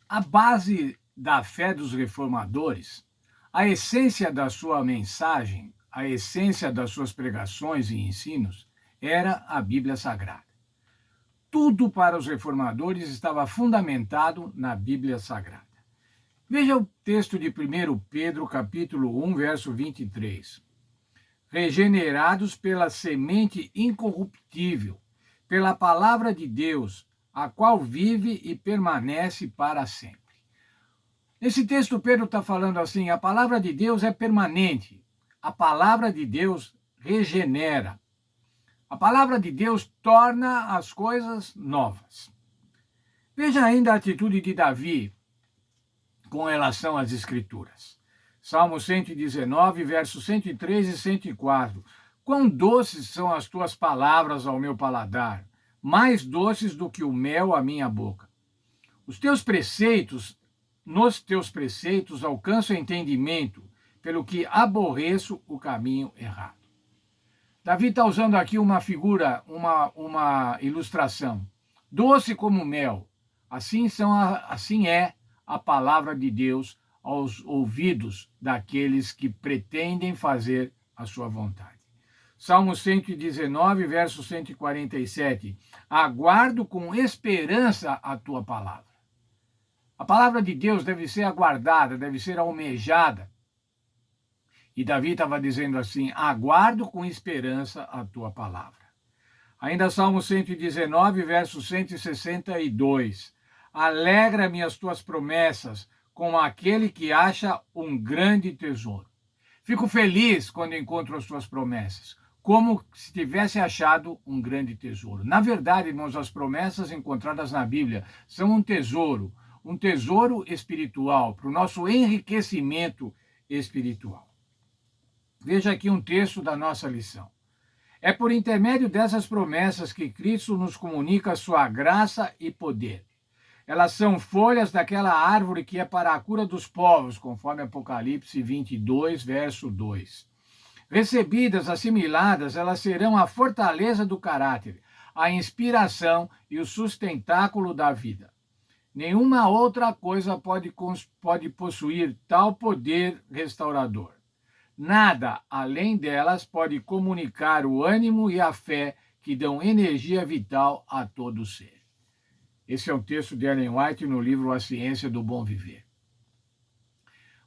A base da fé dos reformadores, a essência da sua mensagem, a essência das suas pregações e ensinos, era a Bíblia Sagrada. Tudo para os reformadores estava fundamentado na Bíblia Sagrada. Veja o texto de 1 Pedro, capítulo 1, verso 23. Regenerados pela semente incorruptível, pela palavra de Deus, a qual vive e permanece para sempre. Nesse texto, Pedro está falando assim: a palavra de Deus é permanente, a palavra de Deus regenera, a palavra de Deus torna as coisas novas. Veja ainda a atitude de Davi com relação às Escrituras. Salmo 119, versos 103 e 104. Quão doces são as tuas palavras ao meu paladar, mais doces do que o mel à minha boca. Nos teus preceitos alcanço entendimento, pelo que aborreço o caminho errado. Davi está usando aqui uma figura, uma ilustração. Doce como mel, assim é a palavra de Deus aos ouvidos daqueles que pretendem fazer a sua vontade. Salmo 119, verso 147. Aguardo com esperança a tua palavra. A palavra de Deus deve ser aguardada, deve ser almejada. E Davi estava dizendo assim: aguardo com esperança a tua palavra. Ainda Salmo 119, verso 162. Alegra-me as tuas promessas, como aquele que acha um grande tesouro. Fico feliz quando encontro as tuas promessas, como se tivesse achado um grande tesouro. Na verdade, irmãos, as promessas encontradas na Bíblia são um tesouro espiritual, para o nosso enriquecimento espiritual. Veja aqui um texto da nossa lição. É por intermédio dessas promessas que Cristo nos comunica a sua graça e poder. Elas são folhas daquela árvore que é para a cura dos povos, conforme Apocalipse 22, verso 2. Recebidas, assimiladas, elas serão a fortaleza do caráter, a inspiração e o sustentáculo da vida. Nenhuma outra coisa pode possuir tal poder restaurador. Nada, além delas, pode comunicar o ânimo e a fé que dão energia vital a todo ser. Esse é um texto de Ellen White no livro A Ciência do Bom Viver.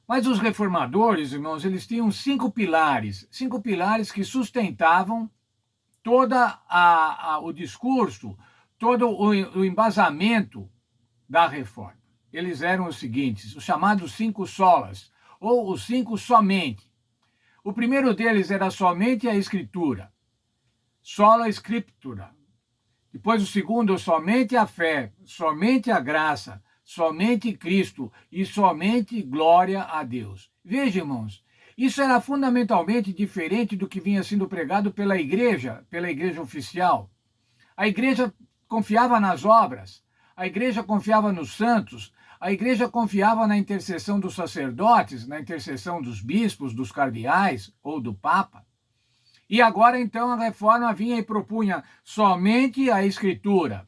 Mas os reformadores, irmãos, eles tinham cinco pilares que sustentavam todo o discurso, todo o embasamento da reforma. Eles eram os seguintes, os chamados 5 solas, ou os 5 somente. O primeiro deles era somente a Escritura, sola scriptura. Depois o segundo, somente a fé, somente a graça, somente Cristo e somente glória a Deus. Veja, irmãos, isso era fundamentalmente diferente do que vinha sendo pregado pela igreja oficial. A igreja confiava nas obras, a igreja confiava nos santos, a igreja confiava na intercessão dos sacerdotes, na intercessão dos bispos, dos cardeais ou do Papa. E agora, então, a reforma vinha e propunha somente a Escritura,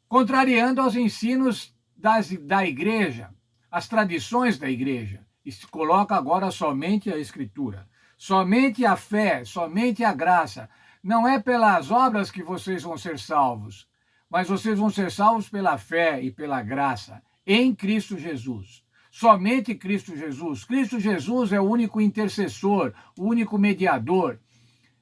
contrariando aos ensinos da igreja, as tradições da igreja. E se coloca agora somente a Escritura, somente a fé, somente a graça. Não é pelas obras que vocês vão ser salvos, mas vocês vão ser salvos pela fé e pela graça em Cristo Jesus. Somente Cristo Jesus. Cristo Jesus é o único intercessor, o único mediador.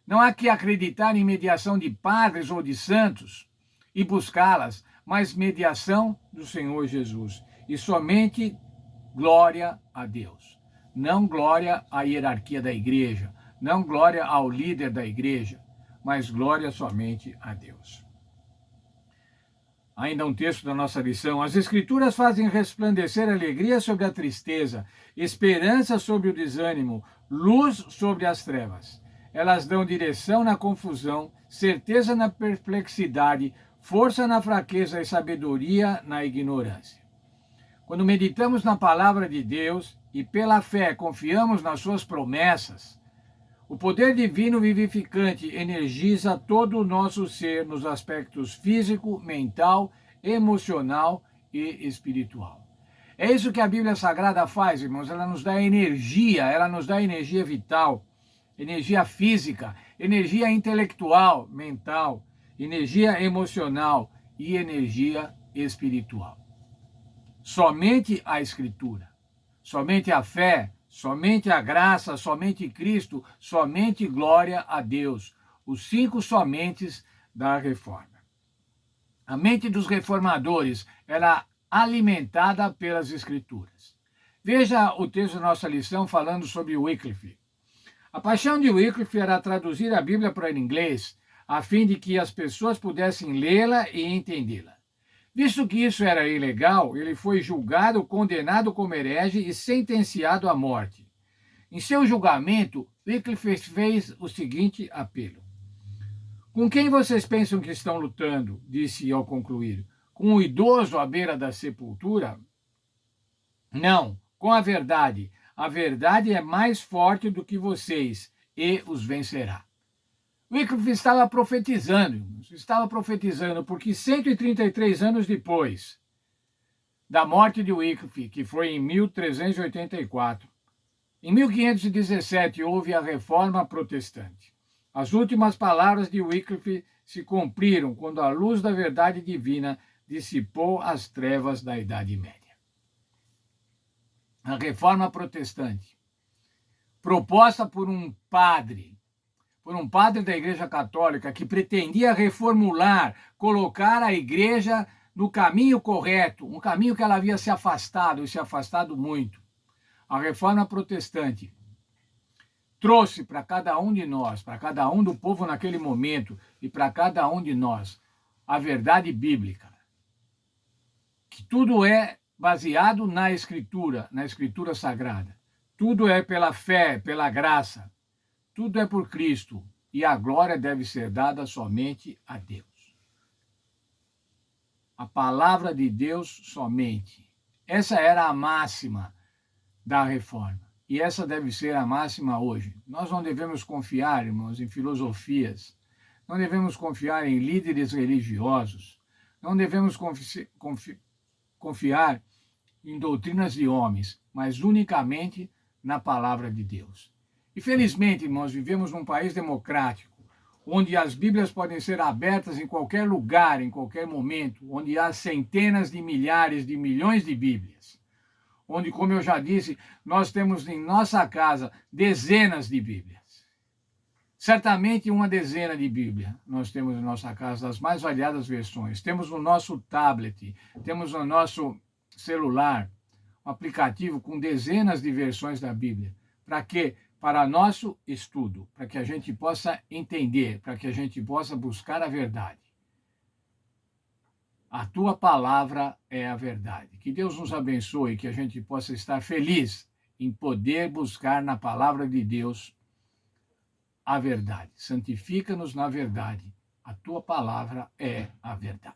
Não há que acreditar em mediação de padres ou de santos e buscá-las, mas mediação do Senhor Jesus. E somente glória a Deus. Não glória à hierarquia da igreja, não glória ao líder da igreja, mas glória somente a Deus. Ainda um texto da nossa lição. As Escrituras fazem resplandecer alegria sobre a tristeza, esperança sobre o desânimo, luz sobre as trevas. Elas dão direção na confusão, certeza na perplexidade, força na fraqueza e sabedoria na ignorância. Quando meditamos na palavra de Deus e pela fé confiamos nas suas promessas, o poder divino vivificante energiza todo o nosso ser nos aspectos físico, mental, emocional e espiritual. É isso que a Bíblia Sagrada faz, irmãos. Ela nos dá energia vital, energia física, energia intelectual, mental, energia emocional e energia espiritual. Somente a Escritura, somente a fé, somente a graça, somente Cristo, somente glória a Deus. Os 5 somentes da reforma. A mente dos reformadores era alimentada pelas Escrituras. Veja o texto da nossa lição falando sobre Wycliffe. A paixão de Wycliffe era traduzir a Bíblia para o inglês, a fim de que as pessoas pudessem lê-la e entendê-la. Visto que isso era ilegal, ele foi julgado, condenado como herege e sentenciado à morte. Em seu julgamento, Wycliffe fez o seguinte apelo. Com quem vocês pensam que estão lutando? Disse ao concluir. Com o idoso à beira da sepultura? Não, com a verdade. A verdade é mais forte do que vocês e os vencerá. Wycliffe estava profetizando porque 133 anos depois da morte de Wycliffe, que foi em 1384, em 1517 houve a Reforma Protestante. As últimas palavras de Wycliffe se cumpriram quando a luz da verdade divina dissipou as trevas da Idade Média. A Reforma Protestante, proposta por um padre da Igreja Católica que pretendia reformular, colocar a Igreja no caminho correto, um caminho que ela havia se afastado muito. A Reforma Protestante trouxe para cada um de nós, para cada um do povo naquele momento e para cada um de nós, a verdade bíblica. Que tudo é baseado na Escritura Sagrada. Tudo é pela fé, pela graça. Tudo é por Cristo e a glória deve ser dada somente a Deus. A palavra de Deus somente. Essa era a máxima da reforma. E essa deve ser a máxima hoje. Nós não devemos confiar, irmãos, em filosofias. Não devemos confiar em líderes religiosos. Não devemos confiar em doutrinas de homens, mas unicamente na palavra de Deus. E felizmente, irmãos, vivemos num país democrático, onde as Bíblias podem ser abertas em qualquer lugar, em qualquer momento, onde há centenas de milhares de milhões de Bíblias. Onde, como eu já disse, nós temos em nossa casa dezenas de Bíblias. Certamente uma dezena de Bíblias nós temos em nossa casa, das mais variadas versões. Temos no nosso tablet, temos no nosso celular, um aplicativo com dezenas de versões da Bíblia. Para quê? Para nosso estudo, para que a gente possa entender, para que a gente possa buscar a verdade. A tua palavra é a verdade. Que Deus nos abençoe, que a gente possa estar feliz em poder buscar na palavra de Deus a verdade. Santifica-nos na verdade. A tua palavra é a verdade.